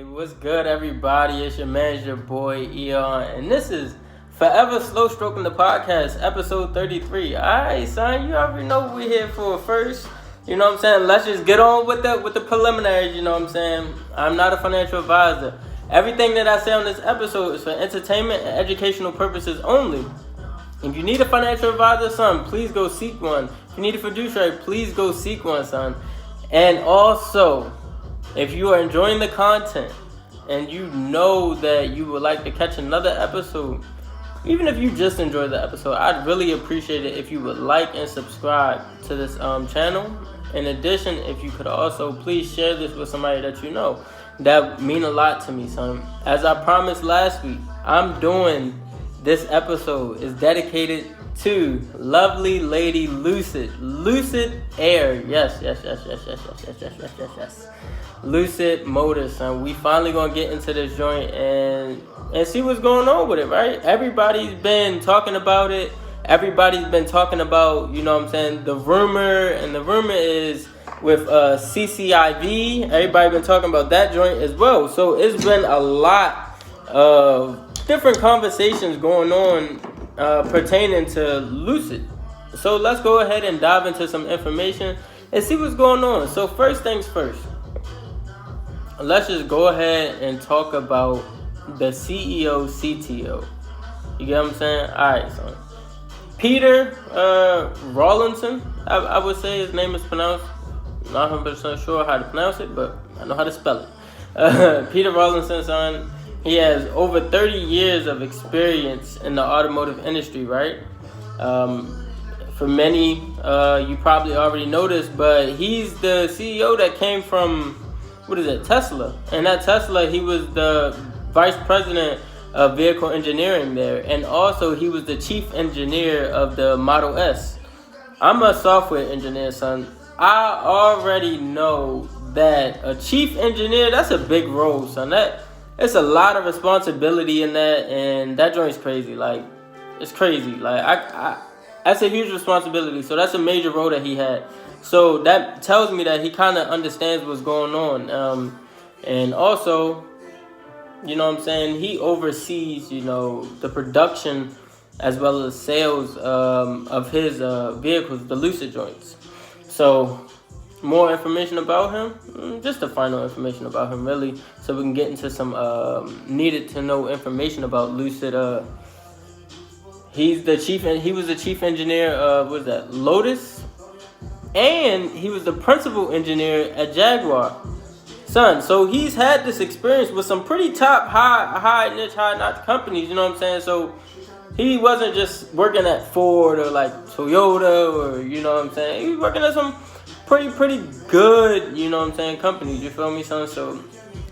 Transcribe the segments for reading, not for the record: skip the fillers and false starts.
Hey, what's good, everybody? It's your man, your boy, Eyon, and this is Forever Slow Stroking the Podcast, episode 33. Alright, son, you already know what we're here for first. You know what I'm saying? Let's just get on with the preliminaries, you know what I'm saying? I'm not a financial advisor. Everything that I say on this episode is for entertainment and educational purposes only. If you need a financial advisor, son, please go seek one. If you need a fiduciary, please go seek one, son. And also, if you are enjoying the content and you know that you would like to catch another episode, even if you just enjoyed the episode, I'd really appreciate it if you would like and subscribe to this channel. In addition, if you could also please share this with somebody that you know. That would mean a lot to me, son. As I promised last week, I'm doing this episode is dedicated to lovely lady Lucid Air. Yes. Lucid Motors, son. We finally gonna get into this joint and see what's going on with it, right? Everybody's been talking about it. Everybody's been talking about, you know what I'm saying, the rumor is with CCIV. Everybody been talking about that joint as well. So it's been a lot of different conversations going on pertaining to Lucid. So let's go ahead and dive into some information and see what's going on. So first things first, let's just go ahead and talk about the CEO, CTO. You get what I'm saying? Alright, son. Peter Rawlinson, I would say his name is pronounced. I'm not 100% sure how to pronounce it, but I know how to spell it. Peter Rawlinson, son. He has over 30 years of experience in the automotive industry, right? For many, you probably already noticed, but he's the CEO that came from, Tesla. And at Tesla, he was the vice president of vehicle engineering there. And also, he was the chief engineer of the Model S. I'm a software engineer, son. I already know that a chief engineer, that's a big role, son. It's a lot of responsibility in that, and that joint's crazy. Like, it's crazy. Like, that's a huge responsibility. So that's a major role that he had. So that tells me that he kind of understands what's going on. And also, you know what I'm saying, he oversees, you know, the production as well as sales of his vehicles, the Lucid joints. So more information about him, just the final information about him, really, so we can get into some needed to know information about Lucid. He was the chief engineer of Lotus, and he was the principal engineer at Jaguar, son. So he's had this experience with some pretty top high notch companies. You know what I'm saying? So he wasn't just working at Ford or like Toyota or, you know what I'm saying, he was working at some pretty good, you know what I'm saying, companies, you feel me, son? So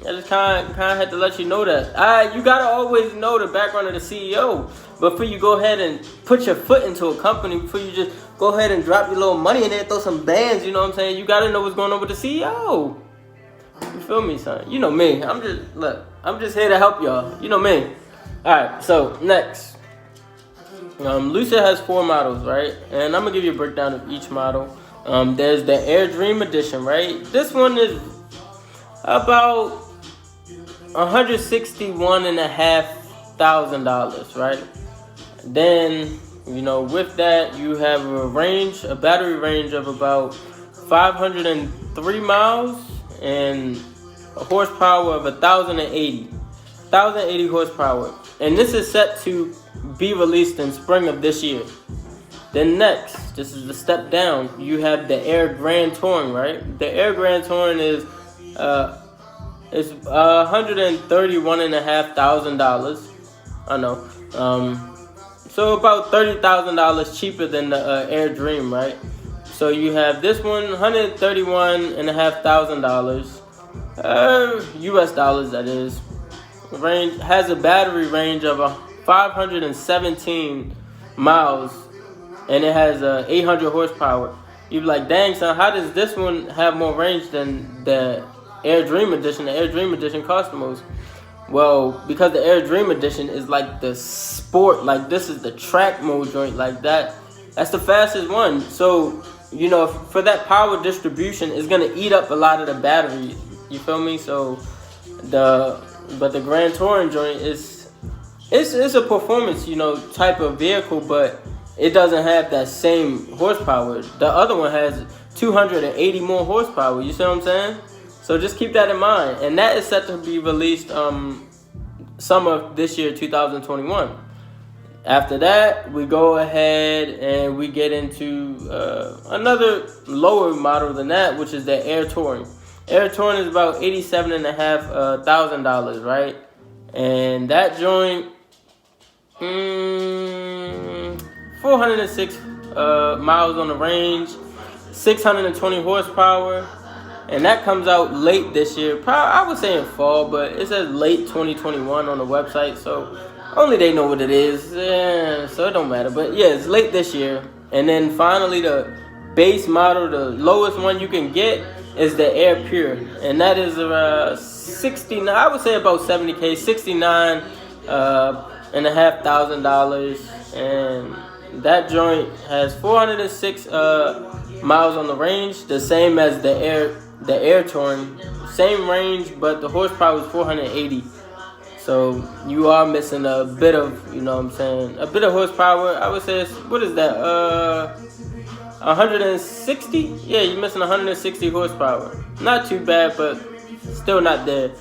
I just kind of had to let you know that. You gotta always know the background of the CEO before you go ahead and put your foot into a company, before you just go ahead and drop your little money in there, throw some bands, you know what I'm saying? You gotta know what's going on with the CEO. You feel me, son? You know me. I'm just here to help y'all. You know me. Alright, so next. Lucid has 4 models, right? And I'm gonna give you a breakdown of each model. There's the Air Dream Edition, right? This one is about $161,500, right? Then, you know, with that, you have a battery range of about 503 miles and a horsepower of 1,080 horsepower. And this is set to be released in spring of this year. Then next, this is the step down, you have the Air Grand Touring, right? The Air Grand Touring is $131,500. I know. So about $30,000 cheaper than the Air Dream, right? So you have this one, $131,500, US dollars, that is. Range has a battery range of 517 miles, and it has 800 horsepower. You'd be like, dang, son, how does this one have more range than the Air Dream Edition? The Air Dream Edition costs the most. Well, because the Air Dream Edition is like the sport, like this is the track mode joint, like that. That's the fastest one. So, you know, for that power distribution, it's gonna eat up a lot of the battery. You feel me? So But the Grand Touring joint is it's a performance, type of vehicle, but it doesn't have that same horsepower. The other one has 280 more horsepower. You see what I'm saying? So just keep that in mind. And that is set to be released summer this year, 2021. After that, we go ahead and we get into another lower model than that, which is the Air Touring. Air Touring is about $87,500, right? And that joint, 406 miles on the range, 620 horsepower, and that comes out late this year. Probably, I would say in fall, but it says late 2021 on the website, so only they know what it is. Yeah, so it don't matter. But yeah, it's late this year. And then finally, the base model, the lowest one you can get, is the Air Pure, and that is around 69. I would say about 70K, $69,500, and that joint has 406 miles on the range, the same as the Air Touring, same range, but the horsepower is 480. So you are missing a bit of, a bit of horsepower. I would say, what is that? 160? Yeah, you're missing 160 horsepower. Not too bad, but still not there.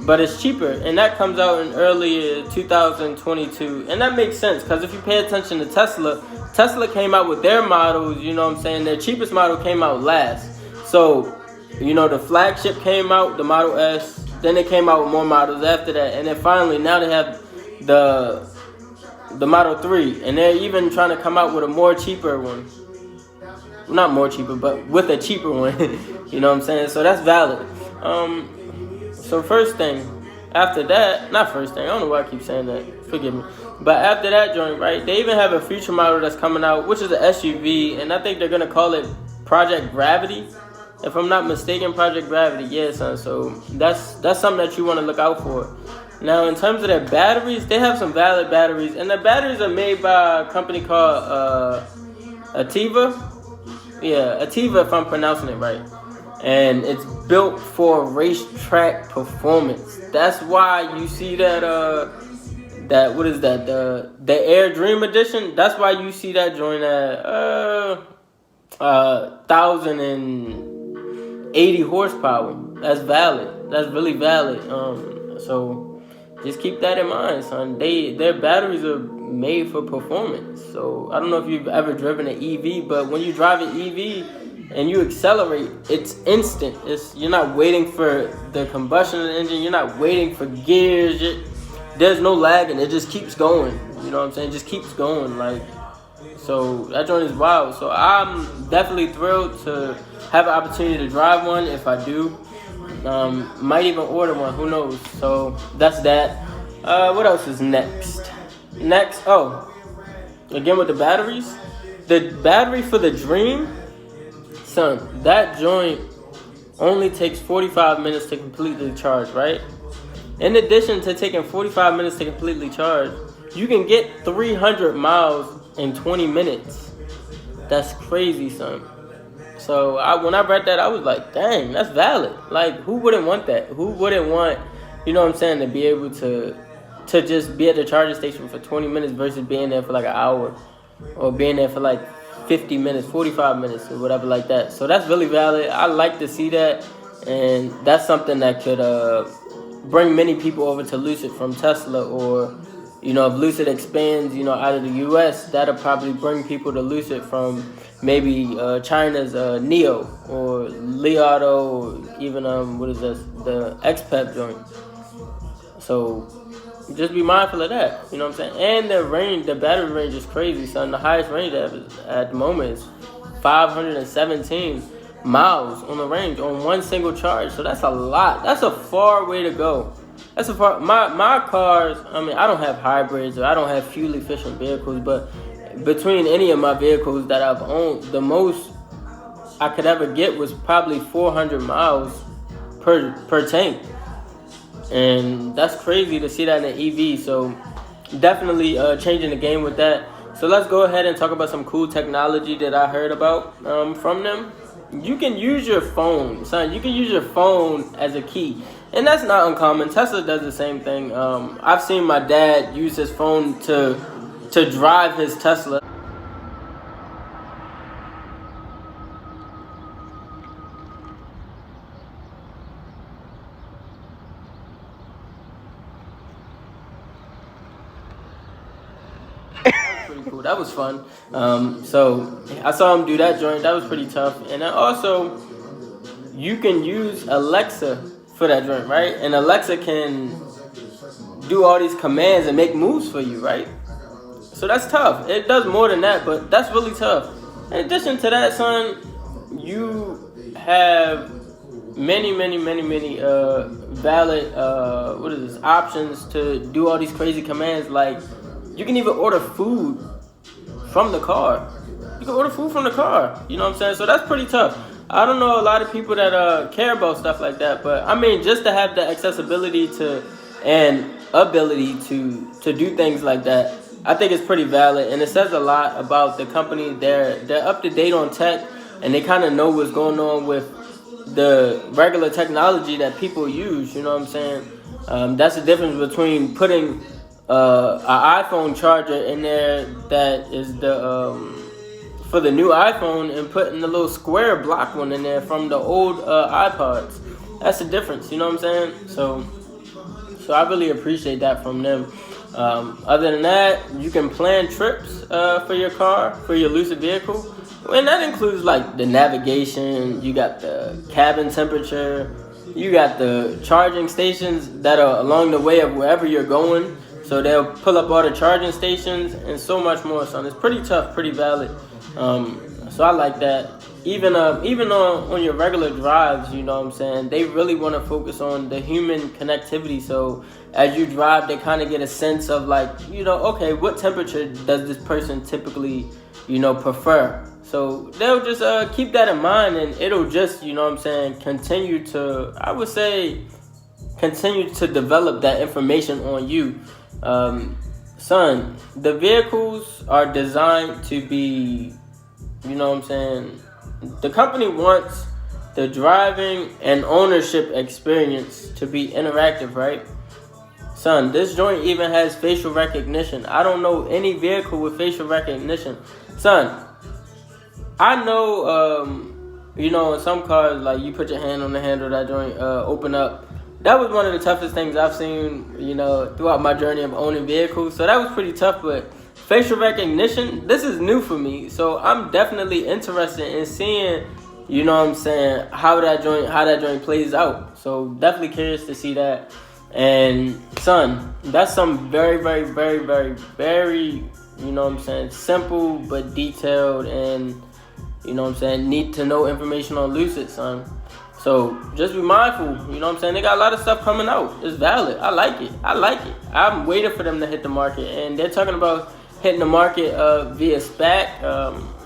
But it's cheaper, and that comes out in early 2022. And that makes sense, because if you pay attention to Tesla came out with their models, their cheapest model came out last. So, the flagship came out, the Model S, then they came out with more models after that. And then finally, now they have the Model 3, and they're even trying to come out with a more cheaper one. Not more cheaper, but with a cheaper one. You know what I'm saying? So that's valid. So first thing, after that, not first thing, I don't know why I keep saying that, forgive me. But after that joint, right, they even have a future model that's coming out, which is an SUV, and I think they're going to call it Project Gravity. If I'm not mistaken, Project Gravity, yeah, son. So that's something that you want to look out for. Now, in terms of their batteries, they have some valid batteries, and the batteries are made by a company called Ativa. Yeah, Ativa, if I'm pronouncing it right. And it's built for racetrack performance. That's why you see that what is that? The Air Dream Edition. That's why you see that joint at 1,080 horsepower. That's valid. That's really valid. So just keep that in mind, son. Their batteries are made for performance. So I don't know if you've ever driven an EV, but when you drive an EV and you accelerate, it's instant. You're not waiting for the combustion of the engine. You're not waiting for gears. There's no lag, and it just keeps going. You know what I'm saying? It just keeps going. So that joint is wild. So I'm definitely thrilled to have an opportunity to drive one. If I do, might even order one. Who knows? So that's that. What else is next? Again with the batteries. The battery for the Dream, son, that joint only takes 45 minutes to completely charge, right? In addition to taking 45 minutes to completely charge, you can get 300 miles in 20 minutes. That's crazy, son. So when I read that, I was like, dang, that's valid. Who wouldn't want that? Who wouldn't want, to be able to just be at the charging station for 20 minutes versus being there for an hour, or being there for 50 minutes, 45 minutes, or whatever like that. So that's really valid. I like to see that, and that's something that could bring many people over to Lucid from Tesla, or if Lucid expands, out of the U.S., that'll probably bring people to Lucid from maybe China's Neo or Li Auto, or even the XPEP joint. So just be mindful of that, you know what I'm saying? And the battery range is crazy, son. The highest range at the moment is 517 miles on the range on one single charge. So that's a lot. That's a far way to go. My cars, I don't have hybrids, or I don't have fuel efficient vehicles, but between any of my vehicles that I've owned, the most I could ever get was probably 400 miles per tank. And that's crazy to see that in an EV. So definitely changing the game with that. So let's go ahead and talk about some cool technology that I heard about from them. you can use your phone, son. You can use your phone as a key. And that's not uncommon. Tesla does the same thing. I've seen my dad use his phone to drive his Tesla. Pretty cool. That was fun. So I saw him do that joint. That was pretty tough. And then also, you can use Alexa for that joint, right? And Alexa can do all these commands and make moves for you, right? So that's tough. It does more than that, but that's really tough. In addition to that, son, you have many valid options to do all these crazy commands. Like, you can even order food from the car. You can order food from the car. You know what I'm saying? So that's pretty tough. I don't know a lot of people that care about stuff like that, but I mean, just to have the accessibility to and ability to do things like that, I think it's pretty valid, and it says a lot about the company. They're up to date on tech, and they kind of know what's going on with the regular technology that people use. You know what I'm saying? That's the difference between putting an iPhone charger in there that is the for the new iPhone and putting the little square block one in there from the old iPods. That's the difference. You know what I'm saying? So I really appreciate that from them. Other than that, you can plan trips for your car, for your Lucid vehicle. And that includes like the navigation, you got the cabin temperature, you got the charging stations that are along the way of wherever you're going. So they'll pull up all the charging stations and so much more, son. It's pretty tough, pretty valid. So I like that. Even on your regular drives, you know what I'm saying, they really want to focus on the human connectivity. So as you drive, they kind of get a sense of like, you know, okay, what temperature does this person typically, you know, prefer? So they'll just keep that in mind, and it'll just, you know what I'm saying, continue to develop that information on you. Son, the vehicles are designed to be, you know what I'm saying, the company wants the driving and ownership experience to be interactive, right? Son, this joint even has facial recognition. I don't know any vehicle with facial recognition. Son, I know, you know, in some cars, like, you put your hand on the handle of that joint, open up. That was one of the toughest things I've seen, you know, throughout my journey of owning vehicles. So that was pretty tough, but facial recognition, this is new for me. So I'm definitely interested in seeing, you know what I'm saying, how that joint plays out. So definitely curious to see that. And son, that's some very, you know what I'm saying, simple but detailed and, you know what I'm saying, need to know information on Lucid, son. So just be mindful, you know what I'm saying? They got a lot of stuff coming out. It's valid. I like it. I'm waiting for them to hit the market. And they're talking about hitting the market via SPAC.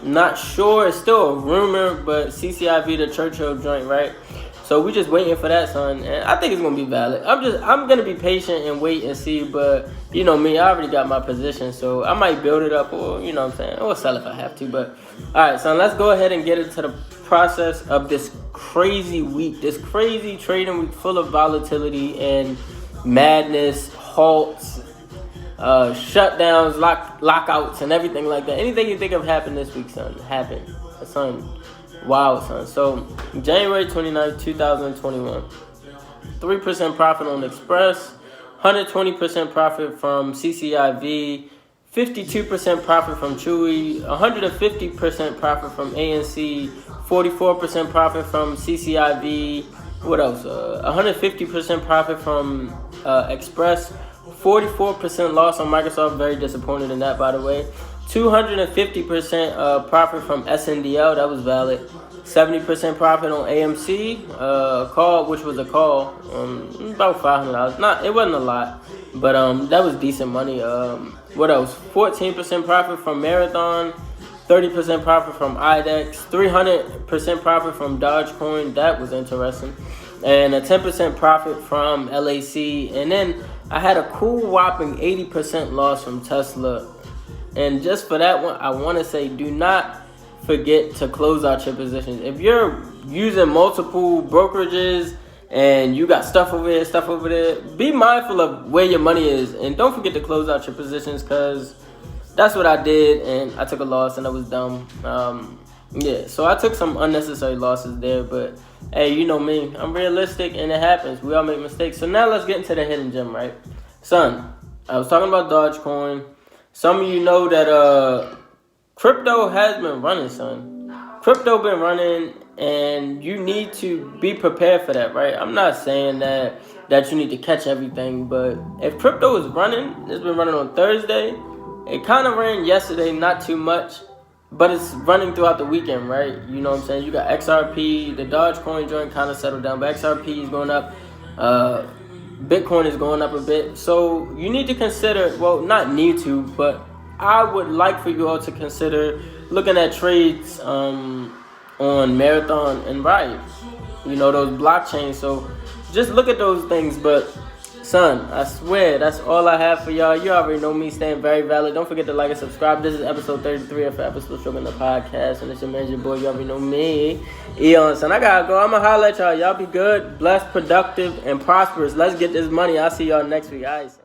Not sure. It's still a rumor, but CCIV, the Churchill joint, right? So we just waiting for that, son. And I think it's going to be valid. I'm going to be patient and wait and see. But, you know me, I already got my position. So I might build it up or, you know what I'm saying, or sell if I have to. But, all right, son, let's go ahead and get into the process of this crazy week, this crazy trading week full of volatility and madness, halts, shutdowns, lockouts, and everything like that. Anything you think of happened this week, son, happened. Son, wow, son. So, January 29th, 2021, 3% profit on Express, 120% profit from CCIV, 52% profit from Chewy, 150% profit from ANC, 44% profit from CCIV, what else? 150% profit from Express, 44% loss on Microsoft, very disappointed in that, by the way. 250% profit from SNDL, that was valid. 70% profit on AMC, call, which was a call, about $500. It wasn't a lot, but that was decent money. What else? 14% profit from Marathon, 30% profit from IDEX, 300% profit from Dogecoin. That was interesting. And a 10% profit from LAC. And then I had a cool whopping 80% loss from Tesla. And just for that one, I want to say, do not forget to close out your positions. If you're using multiple brokerages and you got stuff over there, be mindful of where your money is, and don't forget to close out your positions, because that's what I did, and I took a loss, and I was dumb. So I took some unnecessary losses there, but hey, you know me, I'm realistic, and it happens. We all make mistakes. So now let's get into the hidden gem, right? Son, I was talking about Dogecoin. Some of you know that crypto has been running, son. Crypto been running, and you need to be prepared for that, right? I'm not saying that you need to catch everything, but if crypto is running, it's been running on Thursday. It kind of ran yesterday, not too much, but it's running throughout the weekend, right? You know what I'm saying? You got XRP, the Dogecoin joint kind of settled down, but XRP is going up. Bitcoin is going up a bit. So you need to consider, well, not need to, but I would like for you all to consider looking at trades on Marathon and Bryant. You know, those blockchains. So just look at those things, but son, I swear, that's all I have for y'all. You already know me, staying very valid. Don't forget to like and subscribe. This is episode 33 of Episode Sugar in the podcast. And it's your man, your boy. You already know me, Eyon. Son, I gotta go. I'm gonna holler at y'all. Y'all be good, blessed, productive, and prosperous. Let's get this money. I'll see y'all next week. All right, son.